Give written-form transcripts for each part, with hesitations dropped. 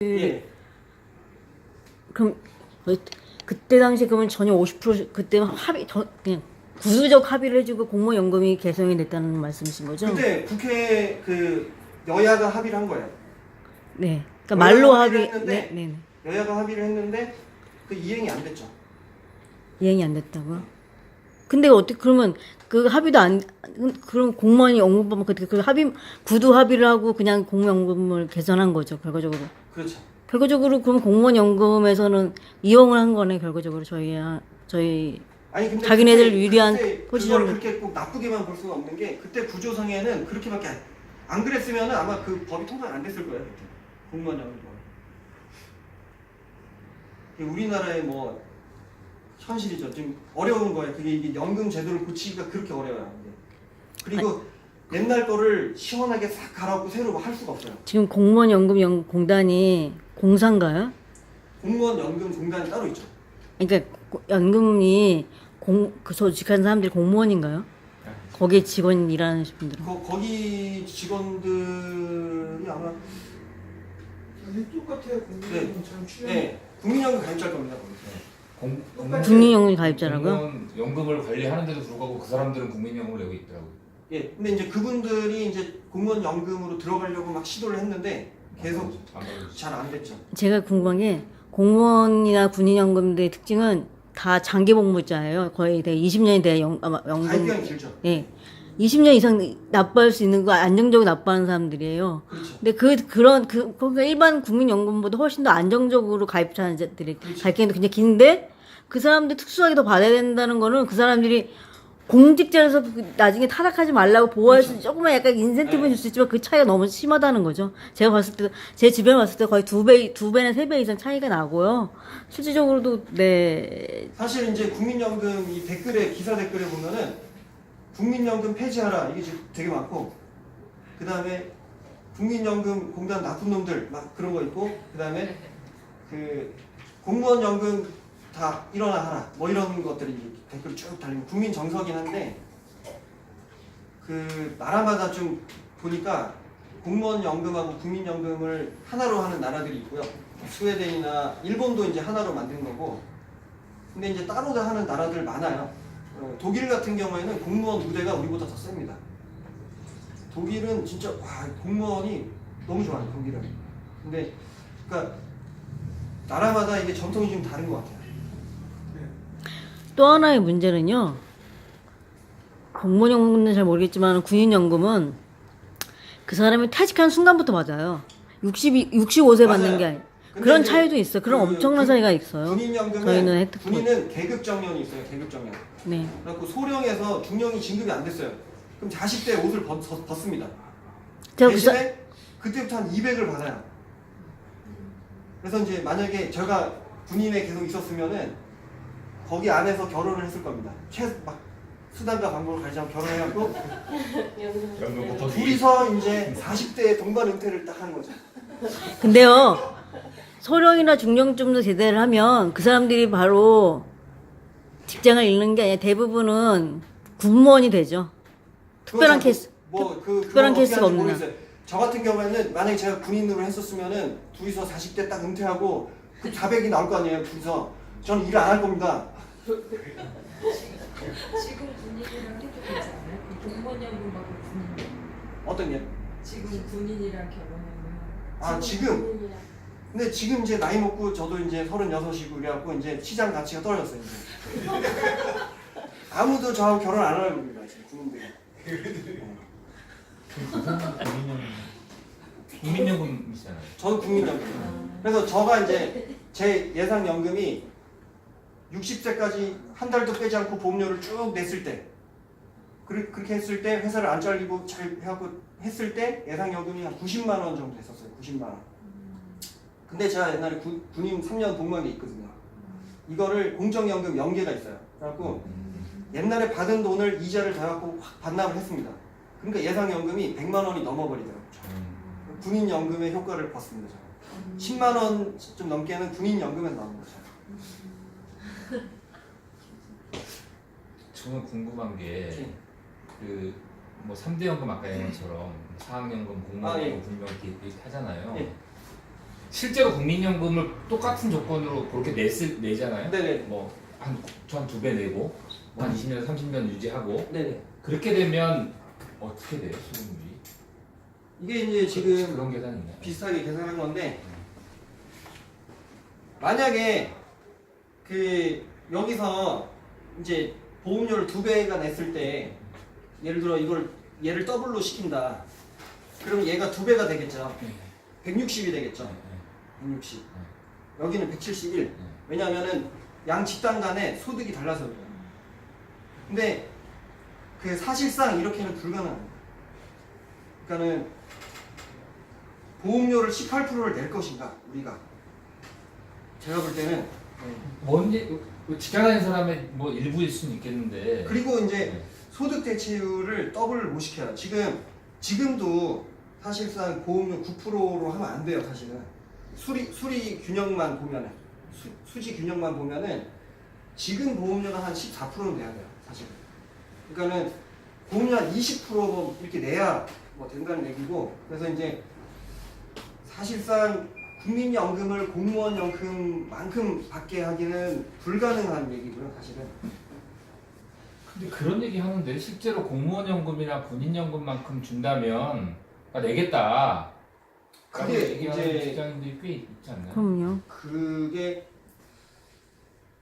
예. 그럼 그때 당시 그러면 전혀 50% 그때 그냥 구수적 합의를 해주고 공무원 연금이 개정이 됐다는 말씀이신 거죠? 그때 국회 그 여야가 합의를 한 거예요. 네. 그러니까 말로 합의를 합의. 했는데, 네. 여야가 합의를 했는데 그 이행이 안 됐죠. 이행이 안 됐다고요? 근데 어떻게 그러면 그 합의도 안 그럼 공무원이 연금법 그 합의 구두 합의를 하고 그냥 공무원연금을 개선한 거죠 결과적으로. 그렇죠. 결과적으로 그럼 공무원 연금에서는 이용을 한 거네 결과적으로 저희 아니 근데 자기네들 그때 유리한 그걸 포지션을 그렇게 꼭 나쁘게만 볼 수가 없는 게 그때 구조상에는 그렇게밖에 안 그랬으면은 아마 그 법이 통과 안 됐을 거예요. 그때. 공무원 연금. 우리나라의 뭐 현실이죠. 지금 어려운 거예요. 그게 이게 연금 제도를 고치기가 그렇게 어려워요. 그리고 옛날 거를 시원하게 싹 갈아엎고 새로 할 수가 없어요. 지금 공무원 연금 공단이 공사인가요? 공무원 연금 공단이 따로 있죠. 그러니까 연금이 조직하는 사람들이 공무원인가요? 거기에 직원 일하는 분들은? 거기 직원들이 아마 똑같아요. 국민연금처럼 출연. 네, 국민연금 가입자일 겁니다. 국민연금 가입자라고요? 공무원 연금을 관리하는데도 불구하고 그 사람들은 국민연금을 내고 있더라고요. 예, 근데 이제 그분들이 이제 공무원 연금으로 들어가려고 막 시도를 했는데 계속 잘 안 됐죠. 제가 궁금한 게 공무원이나 군인연금들의 특징은 다 장기복무자예요. 거의 20년이 돼야 연금. 가입기간이 길죠. 예. 20년 이상 납부할 수 있는 거 안정적으로 납부하는 사람들이에요. 그렇죠. 근데 그러니까 일반 국민연금보다 훨씬 더 안정적으로 가입하는 자들이 그렇죠. 가입기간도 굉장히 긴데 그 사람들 특수하게 더 받아야 된다는 거는 그 사람들이 공직자에서 나중에 타락하지 말라고 보호할 수 조금만 약간 인센티브는 줄 수 있지만 그 차이가 너무 심하다는 거죠. 제가 봤을 때 제 주변에 봤을 때 거의 두 배나 세 배 이상 차이가 나고요. 실질적으로도 네. 사실 이제 국민연금 이 댓글에 기사 댓글에 보면은 국민연금 폐지하라 이게 지금 되게 많고 그 다음에 국민연금 공단 나쁜 놈들 막 그런 거 있고 그 다음에 그 공무원 연금 다 일어나 하라 뭐 이런 것들이 이제 댓글 쭉 달리면 국민 정서긴 한데 그 나라마다 좀 보니까 공무원 연금하고 국민연금을 하나로 하는 나라들이 있고요. 스웨덴이나 일본도 이제 하나로 만든 거고 근데 이제 따로 다 하는 나라들 많아요. 독일 같은 경우에는 공무원 우대가 우리보다 더 셉니다. 독일은 진짜 와 공무원이 너무 좋아요. 독일은. 근데 그러니까 나라마다 이게 전통이 좀 다른 것 같아요. 또 하나의 문제는요. 공무원연금은 잘 모르겠지만 군인연금은 그 사람이 퇴직한 순간부터 맞아요. 65세 받는 맞아요. 게 아니에요. 그런 이제 차이도 있어요. 그런 엄청난 차이가 있어요. 군인연금은 저희는 혜택 군인은 계급정년이 있어요. 계급정년. 네. 그래갖고 소령에서 중령이 진급이 안 됐어요. 그럼 40대 옷을 벗습니다. 제가 대신에 그때부터 한 200을 받아요. 그래서 이제 만약에 제가 군인에 계속 있었으면은 거기 안에서 결혼을 했을 겁니다. 막 수단과 방법을 가리자면 결혼해갖고 연금부터 둘이서 이제 40대 동반 은퇴를 딱 하는 거죠. 근데요. 소령이나 중령쯤도 제대를 하면 그 사람들이 바로 직장을 잃는 게 아니라 대부분은 군무원이 되죠. 특별한 케이스. 특별한 케이스가 없나. 저 같은 경우에는 만약에 제가 군인으로 했었으면은 둘이서 40대 딱 은퇴하고 그 400이 나올 거 아니에요. 둘이서 저는 일 안 할 겁니다. 지금 군인이랑 해도 되지 않아요? 공무원연금하고 군인. 어떤 게? 지금 군인이랑 결혼하면. 아 지금? 근데 지금 이제 나이 먹고 저도 이제 36이고 그래갖고 이제 시장 가치가 떨어졌어요. 이제. 아무도 저하고 결혼 안 하려고 합니다. 지금 군인들이. 국민연금이잖아요. 저는 국민연금. 그래서 저가 이제 제 예상 연금이 60세까지 한 달도 빼지 않고 보험료를 쭉 냈을 때 그렇게 했을 때 회사를 안 잘리고 잘 해갖고 했을 때 예상 연금이 한 90만 원 정도 됐었어요. 90만 원. 근데 제가 옛날에 군인 3년 복무한 게 있거든요. 이거를 공적연금 연계가 있어요. 그래갖고 옛날에 받은 돈을 이자를 다 갖고 확 반납을 했습니다. 그러니까 예상 연금이 100만 원이 넘어버리더라고요. 군인 연금의 효과를 봤습니다. 저는. 10만 원 좀 넘게는 군인 연금에서 나온 거죠. 저는 궁금한 게 뭐 3대 연금 아까 얘기한 것처럼 사학연금, 공무원연금, 예. 군인연금 이렇게 하잖아요. 예. 실제로 국민연금을 똑같은 조건으로 그렇게 내잖아요. 네네. 뭐한 2배 내고 한 20년, 30년 유지하고 네네. 그렇게 되면 어떻게 돼요, 수익률이? 이게 이제 지금 그런 계산이 있나요? 비슷하게 계산한 건데 만약에 여기서 이제 보험료를 2배가 냈을 때 예를 들어 얘를 더블로 시킨다. 그럼 얘가 2배가 되겠죠. 160이 되겠죠. 160. 여기는 171. 왜냐하면은 양 집단 간에 소득이 달라서 그래요. 근데 사실상 이렇게는 불가능합니다. 그러니까는 보험료를 18%를 낼 것인가 우리가 제가 볼 때는 뭔지 직장 다니는 사람의 뭐 일부일 수는 있겠는데. 그리고 이제 소득 대체율을 더블 못 시켜요. 지금도 사실상 보험료 9%로 하면 안 돼요. 사실은 수리 균형만 보면은 수지 균형만 보면은 지금 보험료가 한 14%는 내야 돼요. 사실은. 그러니까는 보험료 한 20% 이렇게 내야 뭐 된다는 얘기고 그래서 이제 사실상 국민연금을 공무원연금만큼 받게 하기는 불가능한 얘기고요, 사실은. 근데 그런 얘기 하는데 실제로 공무원연금이나 군인연금만큼 준다면 내겠다. 그게 얘기하는 이제 직장인들이 꽤 있지 않나요? 그럼요. 그게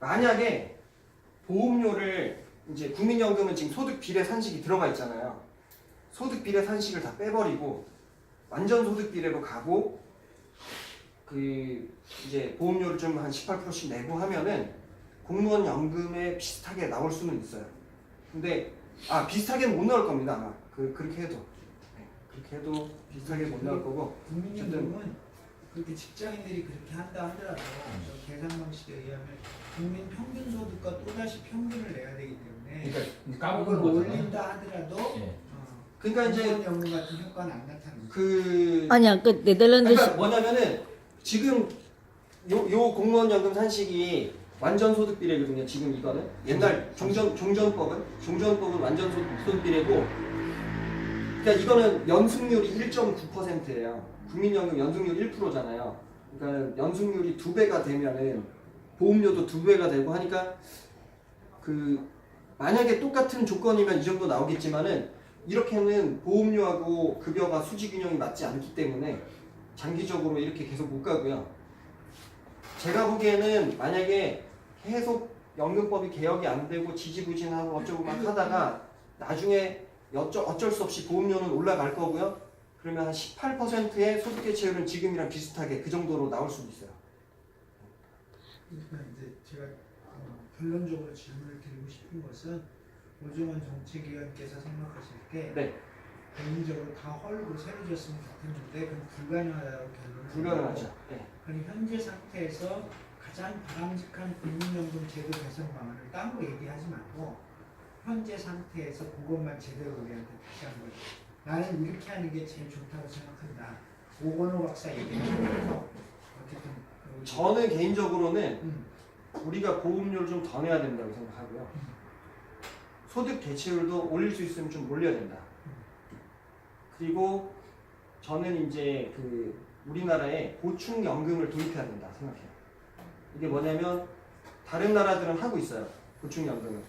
만약에 보험료를 이제 국민연금은 지금 소득 비례 산식이 들어가 있잖아요. 소득 비례 산식을 다 빼버리고 완전 소득 비례로 가고 이제 보험료를 좀 한 18%씩 내고 하면은 공무원 연금에 비슷하게 나올 수는 있어요. 근데 비슷하게는 못 나올 겁니다 아마 그렇게 해도 그렇게 해도 비슷하게 못 나올 거고 국민연금은 그렇게 직장인들이 그렇게 한다 하더라도 저 계산 방식에 의하면 국민 평균 소득과 또다시 평균을 내야 되기 때문에 그러니까 까먹은 그걸 거잖아요. 올린다 하더라도 예. 그러니까 이제 공무원연금 같은 효과는 안 나타납니다. 아니야, 네덜란드 그러니까 뭐냐면은 지금 요 공무원연금 산식이 완전 소득 비례거든요. 지금 이거는 옛날 종전법은 완전 소득 비례고, 그러니까 이거는 연승률이 1.9%예요. 국민연금 연승률 1%잖아요. 그러니까 연승률이 2배가 되면은 보험료도 2배가 되고 하니까 만약에 똑같은 조건이면 이 정도 나오겠지만은 이렇게는 보험료하고 급여가 수지 균형이 맞지 않기 때문에 장기적으로 이렇게 계속 못 가고요. 제가 보기에는 만약에 계속 연금법이 개혁이 안 되고 지지부진하고 어쩌고 막 하다가 나중에 어쩔 수 없이 보험료는 올라갈 거고요. 그러면 한 18%의 소득 대체율은 지금이랑 비슷하게 그 정도로 나올 수도 있어요. 그러니까 이제 제가 결론적으로 질문을 드리고 싶은 것은 오종원 정책위원께서 생각하실 때 네, 개인적으로 다 헐고 새로 졌으면 좋겠는데 그건 불가능하다고 결론을 불가능하죠. 네. 그럼 현재 상태에서 가장 바람직한 국민연금 제도 개선 방안을 따로 얘기하지 말고 현재 상태에서 그것만 제대로 우리한테 다시 한번 나는 이렇게 하는 게 제일 좋다고 생각한다. 오건호 박사 얘기해서 어쨌든 저는 개인적으로는 우리가 보험료를 좀 더 내야 된다고 생각하고요. 소득 대체율도 올릴 수 있으면 좀 올려야 된다. 그리고 저는 이제 우리나라에 보충연금을 도입해야 된다 생각해요. 이게 뭐냐면 다른 나라들은 하고 있어요. 보충연금을.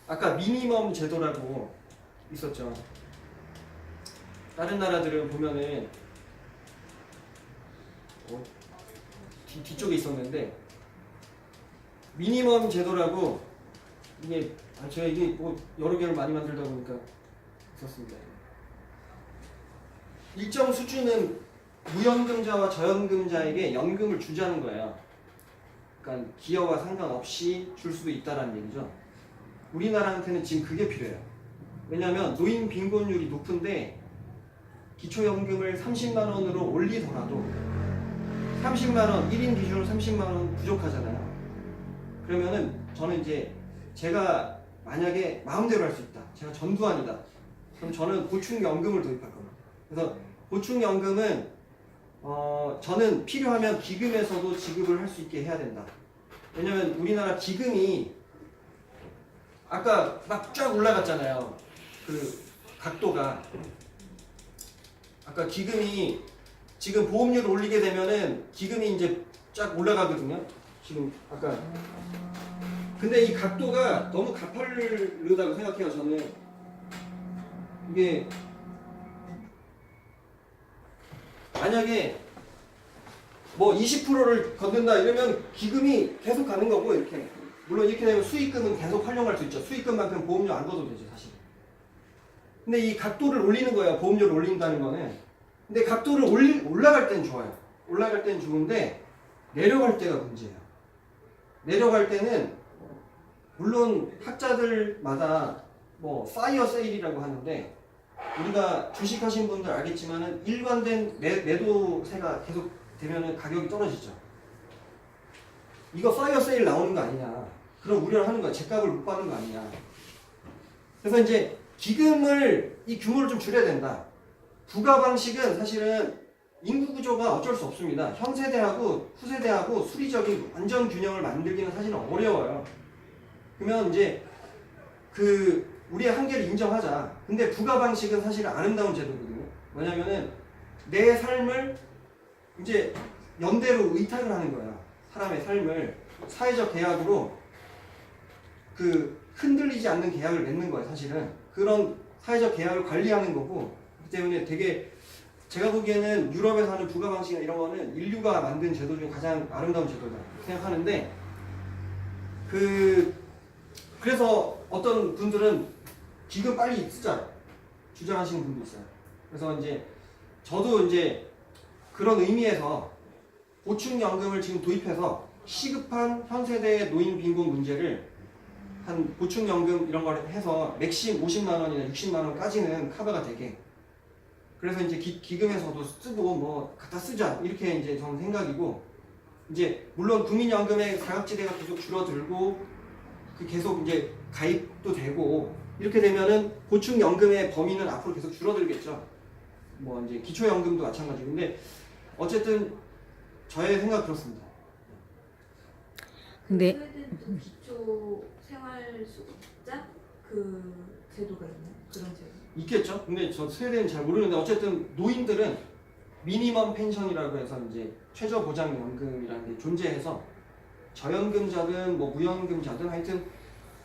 아까 미니멈 제도라고 있었죠. 다른 나라들은 보면은 뒤쪽에 있었는데 미니멈 제도라고 제가 이게 뭐 여러 개를 많이 만들다 보니까 있었습니다. 일정 수준은 무연금자와 저연금자에게 연금을 주자는 거예요. 그러니까 기여와 상관없이 줄 수도 있다라는 얘기죠. 우리나라한테는 지금 그게 필요해요. 왜냐하면 노인 빈곤율이 높은데 기초연금을 30만 원으로 올리더라도 30만 원, 1인 기준으로 30만 원 부족하잖아요. 그러면은 저는 이제 제가 만약에 마음대로 할 수 있다. 제가 전두환이다. 그럼 저는 보충연금을 도입할 겁니다. 그래서 보충연금은 저는 필요하면 기금에서도 지급을 할 수 있게 해야 된다. 왜냐면 우리나라 기금이 아까 막 쫙 올라갔잖아요. 각도가 아까 기금이 지금 보험료를 올리게 되면은 기금이 이제 쫙 올라가거든요. 지금 아까. 근데 이 각도가 너무 가파르다고 생각해요. 저는 이게 만약에 뭐 20%를 걷는다 이러면 기금이 계속 가는 거고 이렇게. 물론 이렇게 되면 수익금은 계속 활용할 수 있죠. 수익금만큼 보험료 안 걷어도 되죠, 사실. 근데 이 각도를 올리는 거예요. 보험료를 올린다는 거는. 근데 각도를 올라갈 땐 좋아요. 올라갈 땐 좋은데 내려갈 때가 문제예요. 내려갈 때는 물론 학자들마다 뭐 파이어 세일이라고 하는데 우리가 주식하신 분들 알겠지만은 일관된 매도세가 계속 되면은 가격이 떨어지죠. 이거 파이어 세일 나오는 거 아니냐. 그런 우려를 하는 거야. 제값을 못 받는 거 아니냐. 그래서 이제 기금을 이 규모를 좀 줄여야 된다. 부가 방식은 사실은 인구 구조가 어쩔 수 없습니다. 현 세대하고 후세대하고 수리적인 완전 균형을 만들기는 사실은 어려워요. 그러면 이제 그 우리의 한계를 인정하자. 근데 부가 방식은 사실은 아름다운 제도거든요. 뭐냐면은 내 삶을 이제 연대로 의탁을 하는 거야. 사람의 삶을 사회적 계약으로 그 흔들리지 않는 계약을 맺는 거야. 사실은 그런 사회적 계약을 관리하는 거고, 그렇기 때문에 되게 제가 보기에는 유럽에서 하는 부가 방식이나 이런 거는 인류가 만든 제도 중에 가장 아름다운 제도다 생각하는데, 그래서 어떤 분들은 기금 빨리 쓰자 주장하시는 분도 있어요. 그래서 이제 저도 이제 그런 의미에서 보충연금을 지금 도입해서 시급한 현 세대의 노인 빈곤 문제를 한 보충연금 이런 걸 해서 맥심 50만 원이나 60만 원까지는 커버가 되게, 그래서 이제 기금에서도 쓰고 뭐 갖다 쓰자 이렇게 이제 저는 생각이고, 이제 물론 국민연금의 사각지대가 계속 줄어들고 그 계속 이제 가입도 되고 이렇게 되면은 보충연금의 범위는 앞으로 계속 줄어들겠죠. 뭐 이제 기초연금도 마찬가지고. 근데 어쨌든 저의 생각 그렇습니다. 근데 스웨덴도 기초 생활수급자 그 제도가 있나요? 그런 제도? 있겠죠. 근데 저 스웨덴은 잘 모르는데 어쨌든 노인들은 미니멈 펜션이라고 해서 이제 최저 보장 연금이라는 게 존재해서 저연금자든 뭐 무연금자든 하여튼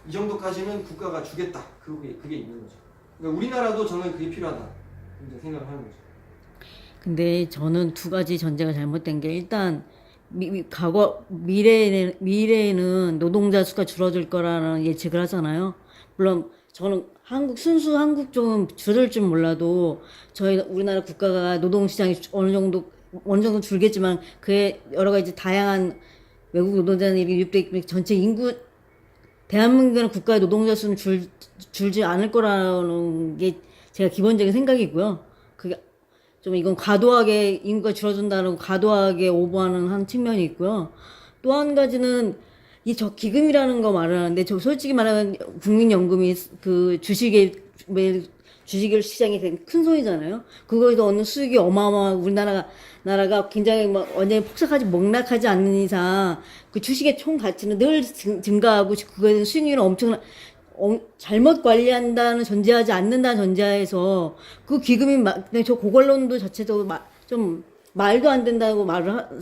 이 정도까지는 국가가 주겠다. 그게 있는 거죠. 그러니까 우리나라도 저는 그게 필요하다 이제 생각을 하는 거죠. 근데 저는 두 가지 전제가 잘못된 게, 일단 미래에는 노동자 수가 줄어들 거라는 예측을 하잖아요. 물론 저는 순수 한국 쪽은 줄을 줄 몰라도 우리나라 국가가 노동시장이 어느 정도 줄겠지만 그에 여러 가지 다양한 외국 노동자들이 유입돼 전체 인구, 대한민국의 국가의 노동자 수는 줄지 않을 거라는 게 제가 기본적인 생각이고요. 그게 좀 이건 과도하게 인구가 줄어든다는 과도하게 오버하는 한 측면이 있고요. 또 한 가지는 저 기금이라는 거 말하는데, 저 솔직히 말하면 국민연금이 그 주식의 시장이 되게 큰 손이잖아요. 그거에서 얻는 수익이 어마어마하고 나라가 굉장히 막 완전히 폭락하지 않는 이상 그 주식의 총 가치는 늘 증가하고 그거에 대한 수익률은 잘못 관리한다는 전제하지 않는다는 전제하에서 그 기금이 저 고관론도 자체도 좀 말도 안 된다고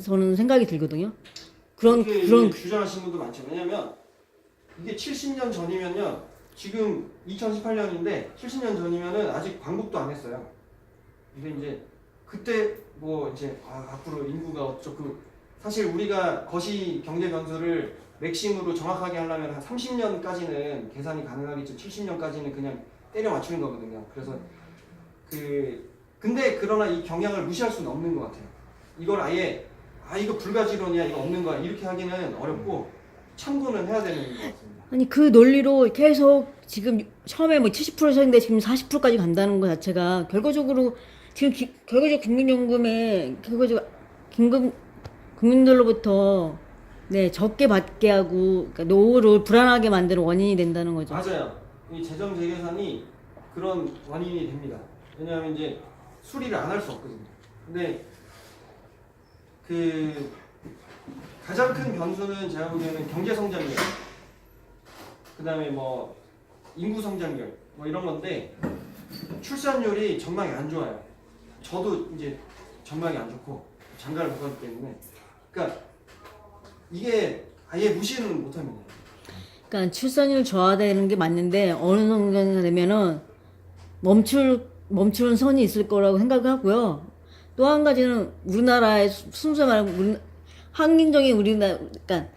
저는 생각이 들거든요. 그런 주장하시는 분도 많죠. 왜냐면 이게 70년 전이면요. 지금 2018년인데 70년 전이면은 아직 광복도 안 했어요. 근데 이제 그때 뭐 이제 앞으로 인구가 어쩌고, 사실 우리가 거시 경제 변수를 맥심으로 정확하게 하려면 한 30년까지는 계산이 가능하겠죠. 70년까지는 그냥 때려 맞추는 거거든요. 그래서 근데 그러나 이 경향을 무시할 수는 없는 것 같아요. 이걸 아예 이거 불가지론이야, 이거 없는 거야 이렇게 하기는 어렵고 참고는 해야 되는 것 같습니다. 아니 그 논리로 계속 지금 처음에 뭐 70%였는데 지금 40%까지 간다는 것 자체가 결과적으로 지금 결과적으로 국민연금에 국민들로부터 적게 받게 하고, 그러니까 노후를 불안하게 만드는 원인이 된다는 거죠. 맞아요. 이 재정 재계산이 그런 원인이 됩니다. 왜냐하면 이제 수리를 안 할 수 없거든요. 근데 가장 큰 변수는 제가 보기에는 경제 성장률, 그 다음에 뭐 인구 성장률 뭐 이런 건데 출산율이 전망이 안 좋아요. 저도 이제 전망이 안 좋고 장가를 못 가기 때문에 그러니까 이게 아예 무시는 못합니다. 그러니까 출산율 저하되는 게 맞는데 어느 정도 되면은 멈추는 선이 있을 거라고 생각하고요. 또 한 가지는 우리나라의 순수히 말하면 한민족이 우리나라 그러니까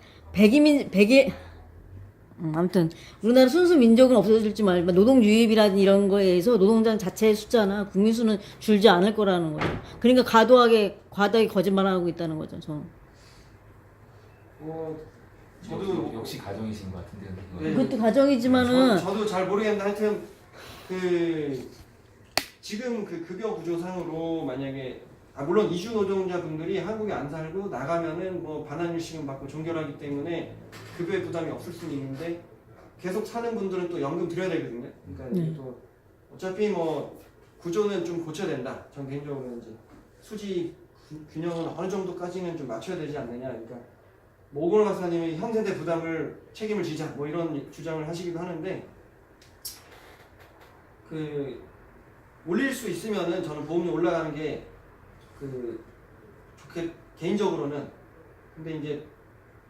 아무튼 우리나라 순수 민족은 없어질지 말고 노동 유입이라든 이런 거에 의해서 노동자 자체의 숫자나 국민 수는 줄지 않을 거라는 거죠. 그러니까 과도하게 거짓말하고 있다는 거죠. 저는. 저도 역시 가정이신 것 같은데요. 네. 그것도 가정이지만은 저도 잘 모르겠는데 하여튼 지금 그 급여 구조상으로 만약에 물론 이주 노동자분들이 한국에 안 살고 나가면은 뭐 반환일시금 받고 종결하기 때문에 급여의 부담이 없을 수는 있는데 계속 사는 분들은 또 연금 드려야 되거든요. 그러니까 이게 또 어차피 뭐 구조는 좀 고쳐야 된다. 전 개인적으로 이제 수지 균형은 어느 정도까지는 좀 맞춰야 되지 않느냐. 그러니까 뭐 오건호 박사님이 현세대 부담을 책임을 지자 뭐 이런 주장을 하시기도 하는데 올릴 수 있으면은 저는 보험료 올라가는 게 좋게 개인적으로는. 근데 이제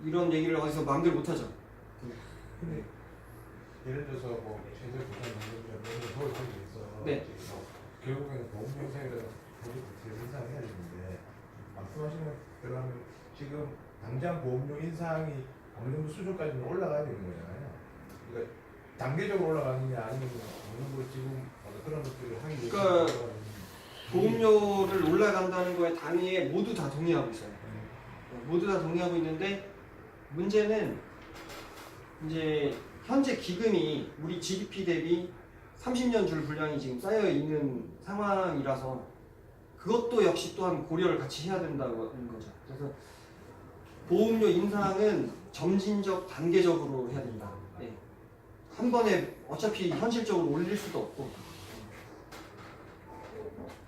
이런 얘기를 어디서 마음대로 못하죠. 근데 예를 들어서 뭐 최저 부담 연금제를 서울 상에서 네. 결국에는 보험 형상이라는 보험료를 인상해야 되는데 말씀하시는 대로 하면 지금 당장 보험료 인상이 어느 정도 수준까지는 올라가야 되는 거잖아요. 그러니까 단계적으로 올라가느냐 아니면 어느 정도 지금 그런 것들을 하기 위해서 그러니까 보험료를 올라간다는 거에 단위에 모두 다 동의하고 있어요. 모두 다 동의하고 있는데 문제는 이제 현재 기금이 우리 GDP 대비 30년 줄 분량이 지금 쌓여 있는 상황이라서 그것도 역시 또한 고려를 같이 해야 된다는 거죠. 그래서 보험료 인상은 점진적, 단계적으로 해야 된다. 네. 한 번에 어차피 현실적으로 올릴 수도 없고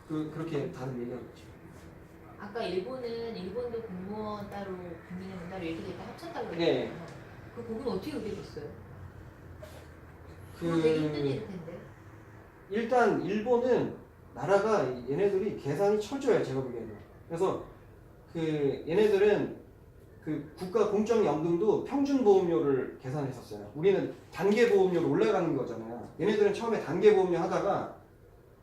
그렇게 다들 얘기하고 있죠. 아까 일본도 공무원 따로 국민연금 따로 이렇게 됐다 합쳤다고 네. 그랬잖아요. 그 부분 어떻게 그렇게 됐어요? 그거 되게 힘든 일일 텐데. 일단 일본은 나라가 얘네들이 계산이 철저해요. 제가 보기에는. 그래서 얘네들은 국가 공적연금도 평균 보험료를 계산했었어요. 우리는 단계 보험료로 올라가는 거잖아요. 얘네들은 처음에 단계 보험료 하다가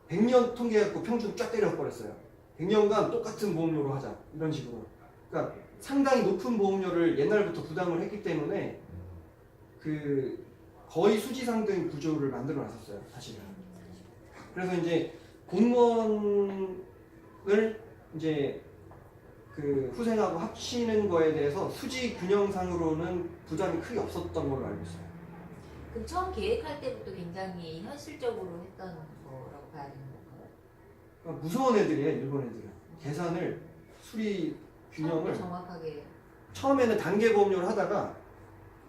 100년 통계해갖고 평균 쫙 때려버렸어요. 100년간 똑같은 보험료로 하자 이런 식으로. 그러니까 상당히 높은 보험료를 옛날부터 부담을 했기 때문에 거의 수지상등 구조를 만들어 놨었어요. 사실은. 그래서 이제 공무원을 이제 후생하고 합치는 거에 대해서 수지 균형상으로는 부담이 크게 없었던 걸로 알고 있어요. 그럼 처음 계획할 때부터 굉장히 현실적으로 했던 거라고 봐야 되는 건가요? 그러니까 무서운 애들이에요. 일본 애들은. 계산을 수리 균형을 정확하게. 처음에는 단계 보험료를 하다가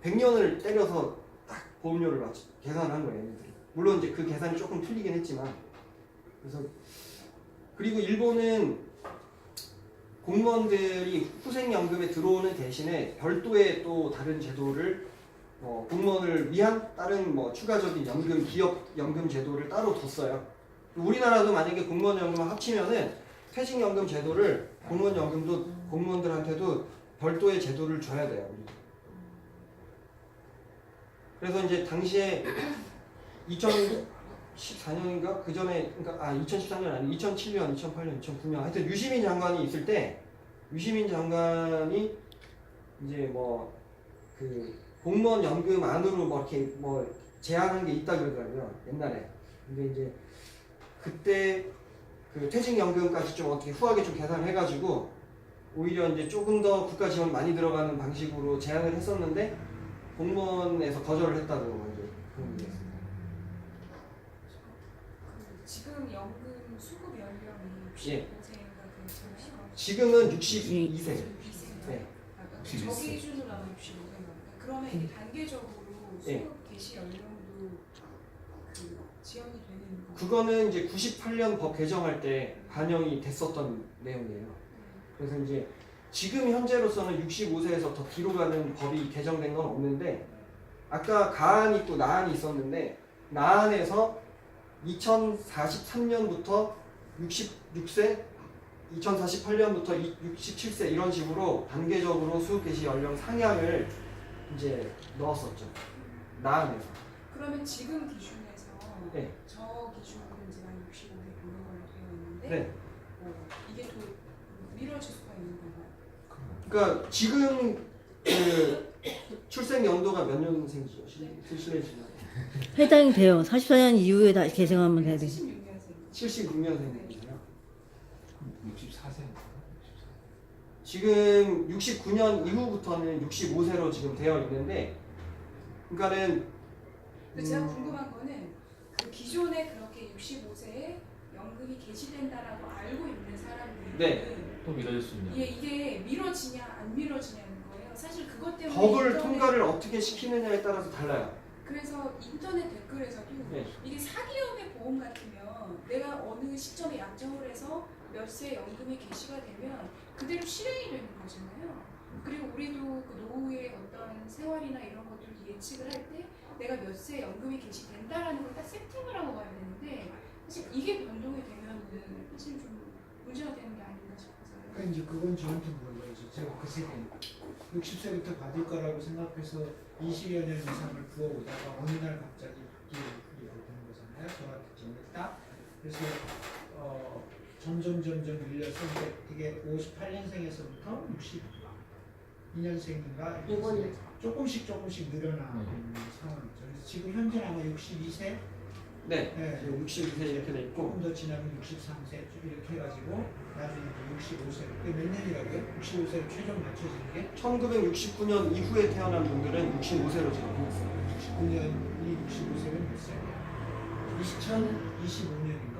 100년을 때려서 딱 보험료를 계산을 한 거예요. 얘네들이. 물론 이제 그 계산이 조금 틀리긴 했지만. 그리고 일본은 공무원들이 후생연금에 들어오는 대신에 별도의 또 다른 제도를 공무원을 위한 다른 추가적인 연금, 기업 연금 제도를 따로 뒀어요. 우리나라도 만약에 공무원 연금을 합치면은 퇴직연금 제도를 공무원 연금도 공무원들한테도 별도의 제도를 줘야 돼요. 그래서 이제 당시에 2014년인가 그 전에 그러니까 2013년 아니 2007년, 2008년, 2009년 하여튼 유시민 장관이 있을 때 유시민 장관이 이제 공무원 연금 안으로 이렇게 제한한 게 있다 그러더라고요. 옛날에. 근데 이제 그때 퇴직연금까지 좀 어떻게 후하게 좀 계산을 해가지고 오히려 이제 조금 더 국가 지원 많이 들어가는 방식으로 제한을 했었는데 공무원에서 거절을 했다고 이제 그런 게 있습니다. 지금 연금 수급 연령이 65세인가 그렇잖아요. 지금은 62세. 네. 저기 기준으로 하면 65세인가. 그러면 이게 단계적으로 수급 개시 연령도 지연이 되는 거. 그거는 이제 98년 법 개정할 때 반영이 됐었던 내용이에요. 그래서 이제 지금 현재로서는 65세에서 더 뒤로 가는 법이 개정된 건 없는데 아까 가안이 있고 나안이 있었는데 나안에서 2043년부터 66세 2048년부터 67세 이런 식으로 단계적으로 수급 개시 연령 상향을 이제 넣었었죠. 나안에서. 그러면 지금 기준에서 네. 저 기준으로는 이제 만 65세 보는 걸로 되어 있는데 네. 이게 또 미뤄질 수가 있는 건가요? 그러니까 지금 그 출생 연도가 몇 년생이죠? 실례지만 해당이 돼요. 44년 이후에 다시 개정하면 돼야 돼. 76년생. 76년생이잖아요. 64세. 지금 69년 이후부터는 65세로 지금 되어 있는데, 그러니까는 근데 제가 궁금한 거는 그 기존에 그렇게 65세에 연금이 개시된다라고 알고 있는 사람들은 네. 또 미뤄질 수 있냐? 이게 미뤄지냐 안 미뤄지냐는 거예요. 사실 그것 때문에 법을 인터넷- 통과를 어떻게 시키느냐에 따라서 달라요. 그래서 인터넷 댓글에서도 네. 이게 사기업의 보험 같으면 내가 어느 시점에 약정을 해서 몇 세 연금이 개시가 되면 그대로 실행이 되는 거잖아요. 그리고 우리도 그 노후의 어떤 생활이나 이런 것들을 예측을 할 때 내가 몇 세 연금이 개시된다라는 걸 딱 세팅을 하고 가야 되는데 사실 이게 변동이 되면은 사실 좀 문제가 되는 게 아닌가 싶어서요. 그러니까 이제 그건 저한테 물은 거죠. 제가 그 세대 60세부터 받을 거라고 생각해서 20여 년 이상을 부어오다가 어느 날 갑자기 그게 되는 거잖아요. 저 같은 경우에 딱. 그래서 점점 밀려서 이제 되게 58년생에서부터 62년생인가 이번에. 조금씩 늘어나는 상황이죠. 그래서 지금 현재 아마 62세, 네. 네. 지금 62세 이렇게 돼 있고, 조금 더 지나면 63세 이렇게 해가지고 나중에 65세. 그게 몇 년이라고요? 65세로 최종 맞춰지는 게 1969년 이후에 태어난 분들은 65세로 지금 했어요. 69년이 65세면 몇 살이에요? 2025년인가?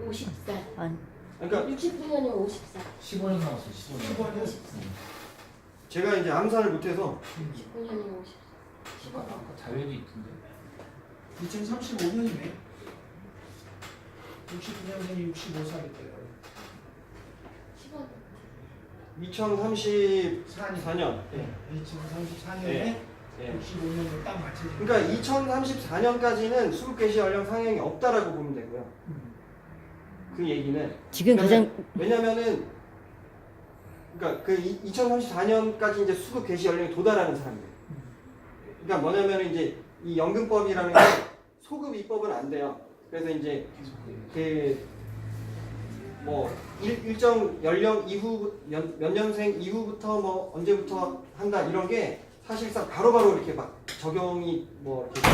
50살. 아니, 그러니까 69년에 50살. 15년 남았어. 15년. 15년? 제가 이제 암산을 못해서 69년에 50살. 15년. 아까 자료도 있던데. 2035년이네. 69년생이 65살이 돼요. 15년. 2034년. 네. 2034년에 네. 65년으로 딱 맞춰지는 그러니까 2034년까지는 수급 개시 연령 상향이 없다라고 보면 되고요. 그 얘기는 지금 가장 왜냐면은 그러니까 그 2034년까지 이제 수급 개시 연령에 도달하는 사람들. 그러니까 뭐냐면 이제 이 연금법이라는 게 소급 입법은 안 돼요. 그래서 이제 그 뭐 일정 연령 이후 몇 년생 이후부터 뭐 언제부터 한다 이런 게 사실상 바로바로 이렇게 막 적용이 뭐 이렇게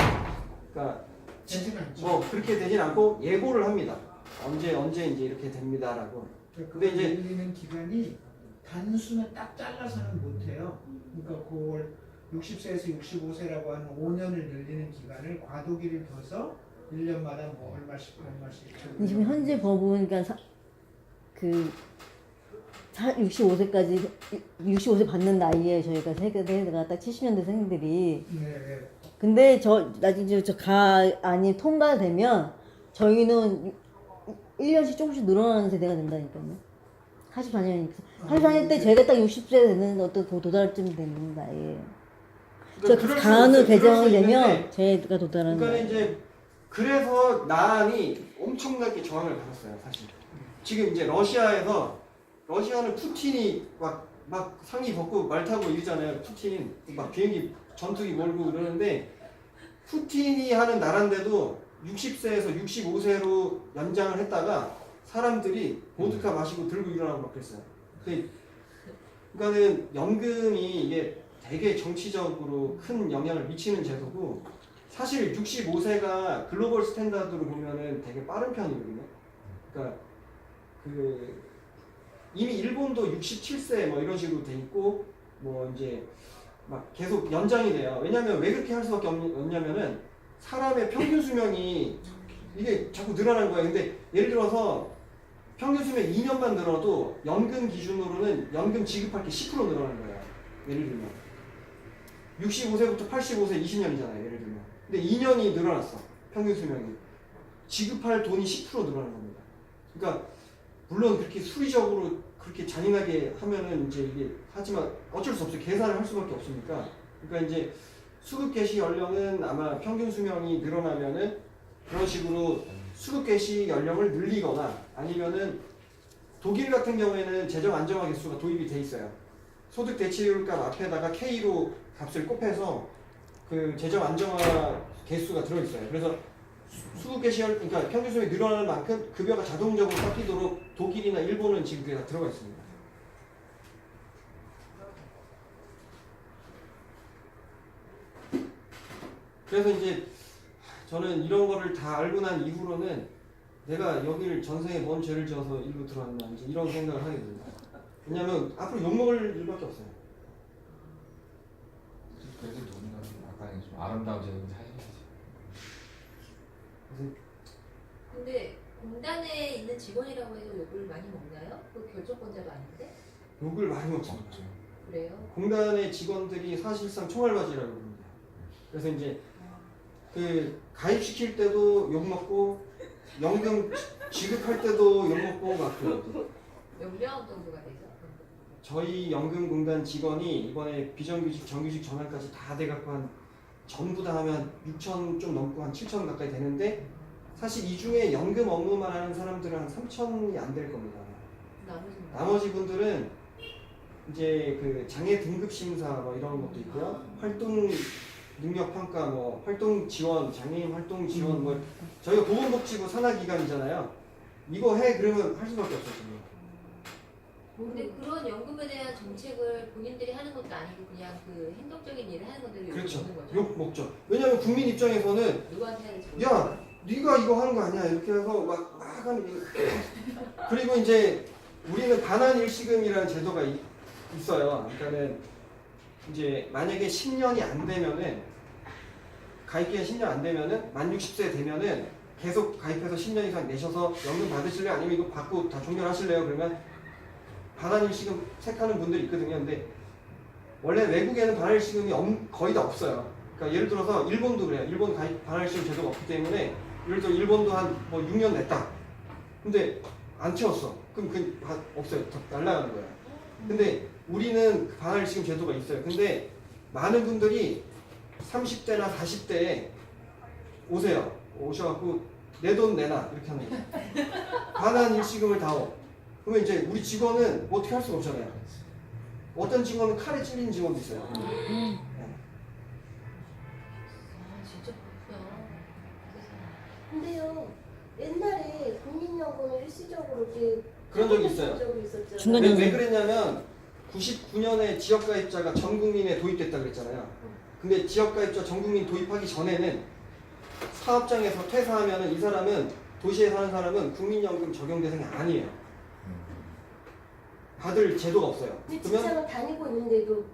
그러니까 되진 않죠. 뭐 그렇게 되진 않고 예고를 합니다. 언제 이제 이렇게 됩니다라고. 근데 이제 열리는 기간이 단순히 딱 잘라서는 못해요. 그러니까 그걸 60세에서 65세라고 하는 5년을 열리는 기간을 과도기를 둬서 1년마다 뭐 얼마씩 지금 현재 법은 그러니까 65세까지 65세 받는 나이에 저희가 세대가 딱 70년대생들이 네. 근데 나중에 아니 통과되면 저희는 1년씩 조금씩 늘어나는 세대가 된다니까요. 44년이니까. 44년 때 저희가 딱 60세 되는 어떤 도달쯤 되는 나이에요. 그러니까 간호 개정이 있는데 되면 저희가 도달하는 그러니까 나이. 이제 그래서 나안이 엄청나게 저항을 받았어요, 사실. 지금 이제 러시아는 푸틴이 막 상의 벗고 말 타고 이러잖아요. 푸틴 막 비행기 전투기 몰고 그러는데 푸틴이 하는 나라인데도 60세에서 65세로 연장을 했다가 사람들이 보드카 마시고 들고 일어나고 막 그랬어요. 그러니까는 연금이 이게 되게 정치적으로 큰 영향을 미치는 제도고 사실 65세가 글로벌 스탠다드로 보면은 되게 빠른 편이거든요. 그러니까 이미 일본도 67세 뭐 이런 식으로 돼 있고 뭐 이제 막 계속 연장이 돼요. 왜냐면 왜 그렇게 할 수밖에 없냐면은 사람의 평균 수명이 이게 자꾸 늘어나는 거예요. 근데 예를 들어서 평균 수명 2년만 늘어도 연금 기준으로는 연금 지급할 게 10% 늘어나는 거예요. 예를 들면 65세부터 85세 20년이잖아요. 예를 들면. 근데 2년이 늘어났어. 평균 수명이. 지급할 돈이 10% 늘어나는 겁니다. 그러니까 물론 그렇게 수리적으로 그렇게 잔인하게 하면은 이제 이게 하지만 어쩔 수 없어요. 계산을 할 수밖에 없으니까. 그러니까 이제 수급 개시 연령은 아마 평균 수명이 늘어나면은 그런 식으로 수급 개시 연령을 늘리거나 아니면은 독일 같은 경우에는 재정 안정화 개수가 도입이 돼 있어요. 소득 대체율값 앞에다가 K로 값을 곱해서 그 재정 안정화 개수가 들어 있어요. 그래서 수급 개시열 그러니까 평균 수입이 늘어나는 만큼 급여가 자동적으로 깎이도록 독일이나 일본은 지금 그게 다 들어가 있습니다. 그래서 이제 저는 이런 거를 다 알고 난 이후로는 내가 여기를 전생에 뭔 죄를 지어서 일로 들어왔나 이제 이런 생각을 하게 됩니다. 왜냐면 앞으로 욕먹을 일밖에 없어요. 그래도 누군가 아까 좀 아름다운 제도를 사야지. 근데 공단에 있는 직원이라고 해서 욕을 많이 먹나요? 그 결정권자도 아닌데? 욕을 많이 먹습니다. 그래요? 공단의 직원들이 사실상 총알바지라고 합니다. 그래서 이제 그 가입시킬 때도 욕 먹고 연금 지급할 때도 욕 먹고 막 그래요. 몇 명 정도가 되죠? 저희 연금공단 직원이 이번에 비정규직 정규직 전환까지 다 돼갖고 한 전부 다 하면 6천 좀 넘고 한 7천 가까이 되는데 사실 이 중에 연금 업무만 하는 사람들은 한 3천이 안 될 겁니다. 나머지는 나머지 분들은 이제 그 장애 등급 심사 뭐 이런 것도 있고요. 활동 능력 평가 뭐 활동 지원, 장애인 활동 지원 뭐 저희가 보건복지부 산하기관이잖아요. 이거 해 그러면 할 수밖에 없어요. 지금. 근데 그런 연금에 대한 정책을 본인들이 하는 것도 아니고 그냥 그 행정적인 일을 하는 건데 욕을 그렇죠. 먹는 거죠? 욕 먹죠. 왜냐하면 국민 입장에서는 누구한테 해야 될지 야 네가 이거 하는 거 아니야 이렇게 해서 막 하는 게 그리고 이제 우리는 반환 일시금이라는 제도가 있어요. 그러니까는 이제 만약에 10년이 안 되면은 가입기간 10년 안 되면은 만 60세 되면은 계속 가입해서 10년 이상 내셔서 연금 받으실래요? 아니면 이거 받고 다 종결하실래요? 그러면 반환 일시금 택하는 분들이 있거든요. 근데 원래 외국에는 반환 일시금이 거의 다 없어요. 그러니까 예를 들어서 일본도 그래요. 일본 가입 반환 일시금 제도가 없기 때문에 예를 들어 일본도 한 뭐 6년 냈다. 근데 안 채웠어. 그럼 없어요. 다 날라가는 거예요. 근데 우리는 반환 일시금 제도가 있어요. 근데 많은 분들이 30대나 40대에 오세요. 오셔갖고 내 돈 내놔 이렇게 하는 거예요. 반환 일시금을 다오. 그러면 이제 우리 직원은 뭐 어떻게 할 수가 없잖아요. 어떤 직원은 칼에 찔린 직원도 있어요. 네. 아 진짜 그렇구나. 근데요, 옛날에 국민연금을 일시적으로 이렇게 그런 적이 있어요. 있었잖아요. 중간- 왜 그랬냐면 99년에 지역가입자가 전 국민에 도입됐다 그랬잖아요. 근데 지역가입자 전 국민 도입하기 전에는 사업장에서 퇴사하면은 이 사람은 도시에 사는 사람은 국민연금 적용 대상이 아니에요. 받을 제도가 없어요. 근데 그러면 직장을 다니고 있는데도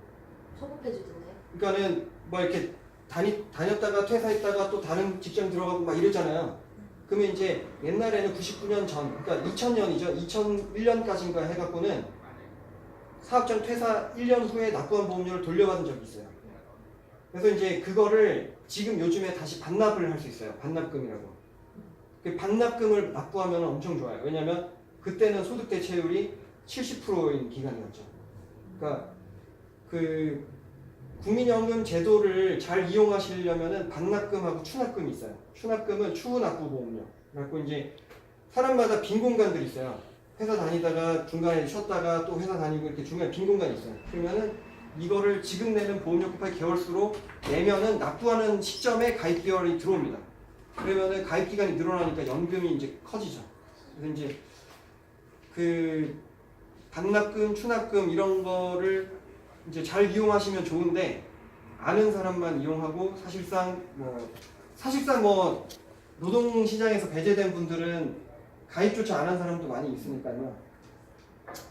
소급해주던데요? 그러니까는 뭐 이렇게 다녔다가 퇴사했다가 또 다른 직장 들어가고 막 이러잖아요. 그러면 이제 옛날에는 99년 전, 그러니까 2000년이죠. 2001년까지인가 해갖고는 사업장 퇴사 1년 후에 납부한 보험료를 돌려받은 적이 있어요. 그래서 이제 그거를 지금 요즘에 다시 반납을 할 수 있어요. 반납금이라고. 그 반납금을 납부하면 엄청 좋아요. 왜냐면 그때는 소득 대체율이 70%인 기간이었죠. 그러니까 그 국민연금 제도를 잘 이용하시려면은 반납금하고 추납금이 있어요. 추납금은 추후 납부 보험료. 그래갖고 이제 사람마다 빈 공간들이 있어요. 회사 다니다가 중간에 쉬었다가 또 회사 다니고 이렇게 중간에 빈 공간이 있어요. 그러면은 이거를 지금 내는 보험료 곱하기 개월수로 내면은 납부하는 시점에 가입 개월이 들어옵니다. 그러면은 가입 기간이 늘어나니까 연금이 이제 커지죠. 그래서 이제 그 반납금, 추납금 이런 거를 이제 잘 이용하시면 좋은데 아는 사람만 이용하고 사실상 뭐 노동 시장에서 배제된 분들은 가입조차 안 한 사람도 많이 있으니까요.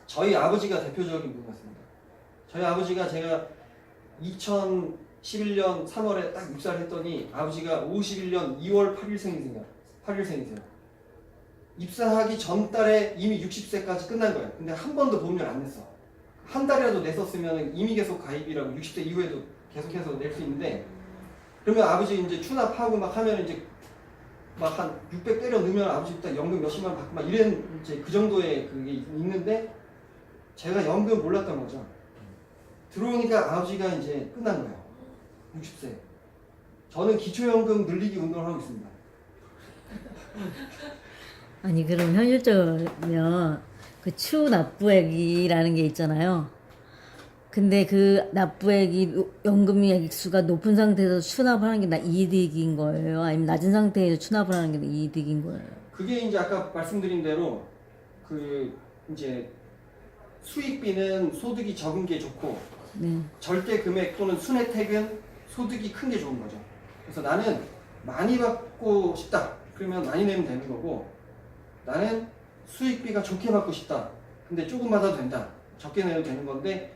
저희 아버지가 대표적인 분 같습니다. 저희 아버지가 제가 2011년 3월에 딱 입사를 했더니 아버지가 51년 2월 8일생이세요. 입사하기 전 달에 이미 60세까지 끝난 거예요. 근데 한 번도 보험료를 안 냈어. 한 달이라도 냈었으면 이미 계속 가입이라고 60세 이후에도 계속해서 낼 수 있는데 그러면 아버지 이제 추납하고 막 하면 이제 막 한 600 때려 넣으면 아버지 딱 연금 몇십만 원 받고 막 이런 이제 그 정도의 그게 있는데 제가 연금 몰랐던 거죠. 들어오니까 아버지가 이제 끝난 거예요. 60세. 저는 기초연금 늘리기 운동을 하고 있습니다. 아니 그럼 현실적이면 그 추납부액이라는 게 있잖아요. 근데 그 납부액이 연금 액수가 높은 상태에서 추납을 하는 게 이득인 거예요? 아니면 낮은 상태에서 추납을 하는 게 이득인 거예요? 그게 이제 아까 말씀드린 대로 그 이제 수익비는 소득이 적은 게 좋고 네. 절대 금액 또는 순혜택은 소득이 큰 게 좋은 거죠. 그래서 나는 많이 받고 싶다. 그러면 많이 내면 되는 거고 나는 수익비가 좋게 받고 싶다. 근데 조금 받아도 된다. 적게 내도 되는 건데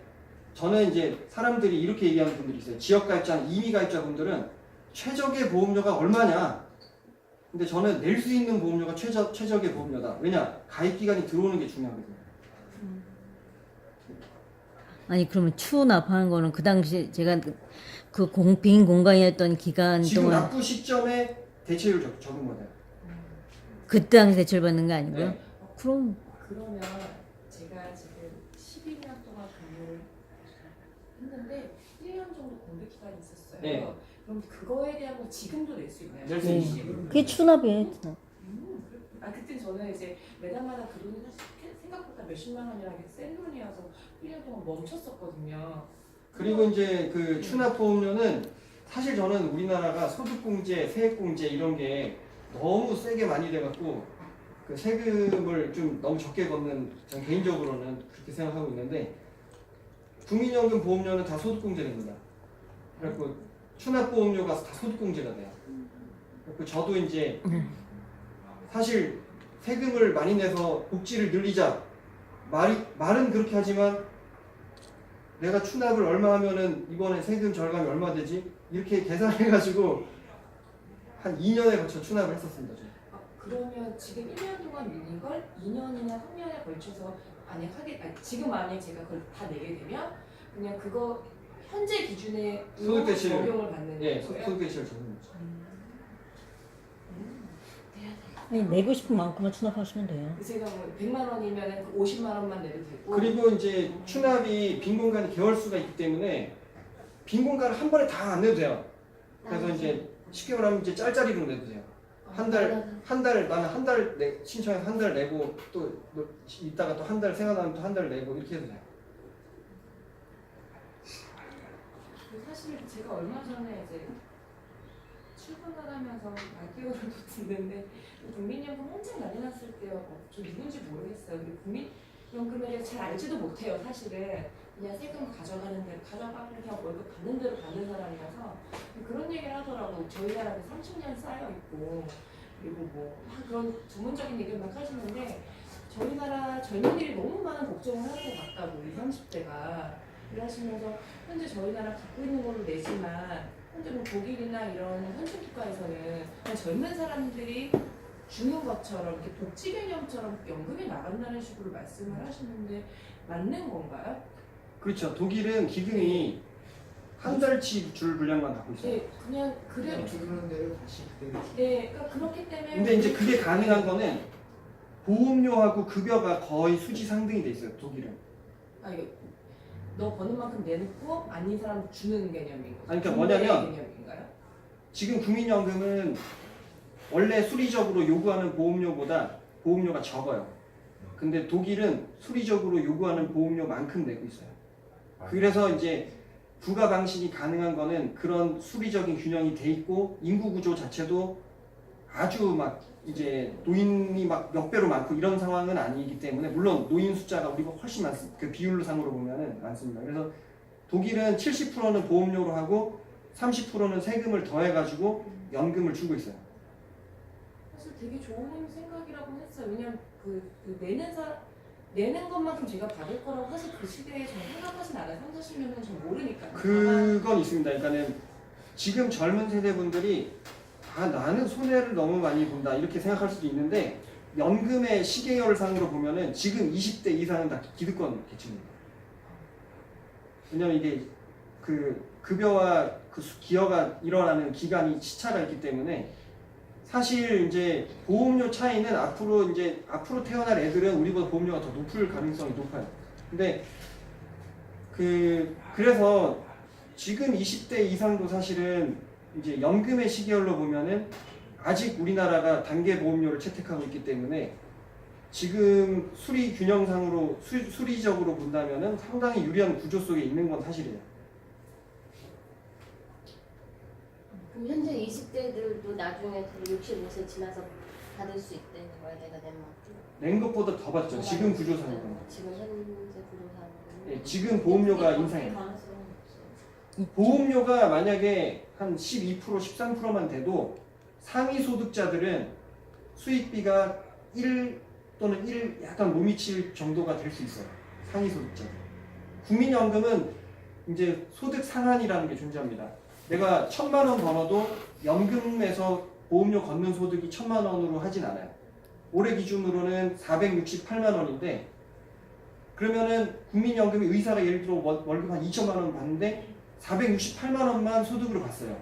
저는 이제 사람들이 이렇게 얘기하는 분들이 있어요. 지역가입자나 임의가입자분들은 최적의 보험료가 얼마냐? 근데 저는 낼 수 있는 보험료가 최적의 보험료다. 왜냐? 가입기간이 들어오는 게 중요하거든요. 아니 그러면 추납하는 거는 그 당시 제가 빈 공간이었던 기간 지금 동안 납부 시점에 대체율 적은 거예요. 그때 당시 대출 받는 거 아니고요? 네. 그럼 그러면 제가 지금 12년 동안 근무를 했는데 1년 정도 공백 기간이 있었어요. 네. 그럼 그거에 대한 거 지금도 낼 수 있나요? 낼 수 네. 있어요. 그게 추납이에요. 추납. 그때 저는 이제 매달마다 그 돈이 사실 생각보다 몇십만 원이라는 게 센 돈이어서 1년 동안 멈췄었거든요. 그리고 이제 그 추납보험료는 사실 저는 우리나라가 소득공제, 세액공제 이런 게 너무 세게 많이 돼갖고 그 세금을 좀 너무 적게 걷는 전 개인적으로는 그렇게 생각하고 있는데 국민연금 보험료는 다 소득공제됩니다. 그래갖고 추납보험료가 다 소득공제가 돼요. 그래갖고 저도 이제 사실 세금을 많이 내서 복지를 늘리자 말은 그렇게 하지만 내가 추납을 얼마 하면은 이번에 세금 절감이 얼마 되지? 이렇게 계산해가지고 한 2년에 걸쳐 추납을 했었습니다. 저는. 그러면 지금 1년 동안 밀린 걸 2년이나 3년에 걸쳐서 지금 만약에 제가 그걸 다 내게 되면 그냥 그거 현재 기준에 소득대출. 적용을 받는 예, 거예요? 소득대출 적용이죠. 아니 내고 싶은 만큼만 추납하시면 돼요. 제가 뭐 100만 원이면 50만 원만 내도 되고 그리고 이제 추납이 빈 공간이 개월 수가 있기 때문에 빈 공간을 한 번에 다 안 내도 돼요. 그래서 이제 쉽게 말하면 이제 짤짤이로 내도 돼요. 나는 한 달 신청해서 한 달 내고 또 이따가 또 한 달 생각나면 또 한 달 내고 이렇게 해도 돼요. 사실 제가 얼마 전에 이제 출근을 하면서 라디오를 듣는데 국민연금 엄청 난리 났을 때요. 저 누군지 모르겠어요. 근데 국민연금에 대해서 잘 알지도 못해요. 사실은 그냥 세금 가져가는 대로 가져가면 그냥 월급 받는 대로 받는 사람이라서 그런 얘기를 하더라고. 저희 나라도 30년 쌓여 있고 그리고 뭐 그런 전문적인 얘기를 막 하시는데 저희 나라 젊은이들이 너무 많은 걱정을 하는 것 같다고 20, 30대가 이러시면서 현재 저희 나라 갖고 있는 걸로 내지만 현재 뭐 독일이나 이런 선진 국가에서는 그냥 젊은 사람들이 주는 것처럼 이렇게 복지 개념처럼 연금이 나간다는 식으로 말씀을 하시는데 맞는 건가요? 그렇죠. 독일은 기금이 한 달치 줄 분량만 갖고 있어요. 네, 그냥 그래. 주는 대로 다시 그대로 네, 그러니까 그렇기 때문에. 근데 이제 그게 가능한 거는 보험료하고 급여가 거의 수지 상등이 돼 있어요. 독일은. 이거 너 버는 만큼 내놓고 아닌 사람 주는 개념인 거죠? 아니, 그러니까 뭐냐면 개념인가요? 지금 국민연금은 원래 수리적으로 요구하는 보험료보다 보험료가 적어요. 근데 독일은 수리적으로 요구하는 보험료만큼 내고 있어요. 그래서 이제 부가 방식이 가능한 거는 그런 수리적인 균형이 돼 있고 인구 구조 자체도 아주 막 이제 노인이 막 몇 배로 많고 이런 상황은 아니기 때문에 물론 노인 숫자가 우리가 훨씬 많습니다. 그 비율상으로 보면은 많습니다. 그래서 독일은 70%는 보험료로 하고 30%는 세금을 더해가지고 연금을 주고 있어요. 사실 되게 좋은 생각이라고 했어요. 왜냐면 그 내는 것만큼 제가 받을 거라고 사실 그 시대에 전 생각하진 않아요. 30, 40년은 전 모르니까. 그건 있습니다. 그러니까는 지금 젊은 세대분들이 나는 손해를 너무 많이 본다 이렇게 생각할 수도 있는데 연금의 시계열상으로 보면은 지금 20대 이상은 다 기득권 계층입니다. 왜냐면 이게 그 급여와 그 기여가 일어나는 기간이 시차가 있기 때문에 사실 이제 보험료 차이는 앞으로 태어날 애들은 우리보다 보험료가 더 높을 가능성이 높아요. 근데 그래서 지금 20대 이상도 사실은 이제 연금의 시계열로 보면은 아직 우리나라가 단계 보험료를 채택하고 있기 때문에 지금 수리 균형상으로 수리적으로 본다면은 상당히 유리한 구조 속에 있는 건 사실이에요. 그럼 현재 20대들도 나중에 65세 지나서 받을 수 있다는 거야, 내가 낸 만큼? 낸 것보다 더 받죠. 지금 구조상으로는. 지금 현재 구조상으로는. 예, 지금 보험료가 인상해요. 가능성은 없어. 보험료가 만약에 한 12% 13%만 돼도 상위 소득자들은 수익비가 1 또는 1 약간 못 미칠 정도가 될 수 있어요. 상위 소득자들. 국민연금은 이제 소득 상한이라는 게 존재합니다. 내가 1,000만 원 벌어도 연금에서 보험료 걷는 소득이 1,000만 원으로 하진 않아요. 올해 기준으로는 468만 원인데 그러면은 국민연금이 의사가 예를 들어 월급 한 2천만 원 받는데 468만 원만 소득으로 봤어요.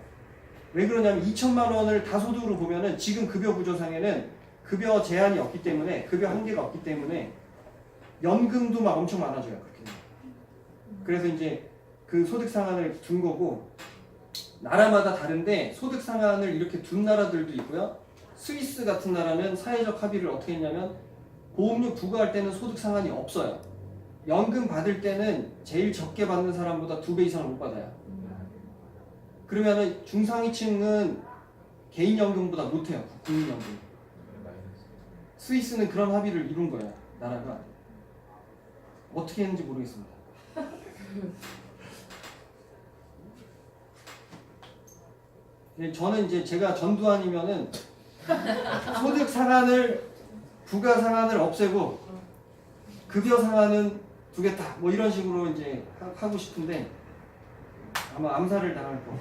왜 그러냐면 2천만 원을 다 소득으로 보면은 지금 급여 구조상에는 급여 제한이 없기 때문에 급여 한계가 없기 때문에 연금도 막 엄청 많아져요. 그렇게. 그래서 이제 그 소득 상한을 둔 거고 나라마다 다른데 소득 상한을 이렇게 둔 나라들도 있고요. 스위스 같은 나라는 사회적 합의를 어떻게 했냐면 보험료 부과할 때는 소득 상한이 없어요. 연금 받을 때는 제일 적게 받는 사람보다 2배 이상을 못 받아요. 그러면은 중상위층은 개인연금보다 못해요. 국민연금. 스위스는 그런 합의를 이룬 거예요. 나라가. 어떻게 했는지 모르겠습니다. 저는 이제 제가 전두환이면은 소득 상한을 부가 상한을 없애고 급여 상한은 두겠다 뭐 이런 식으로 이제 하고 싶은데 아마 암살을 당할 거.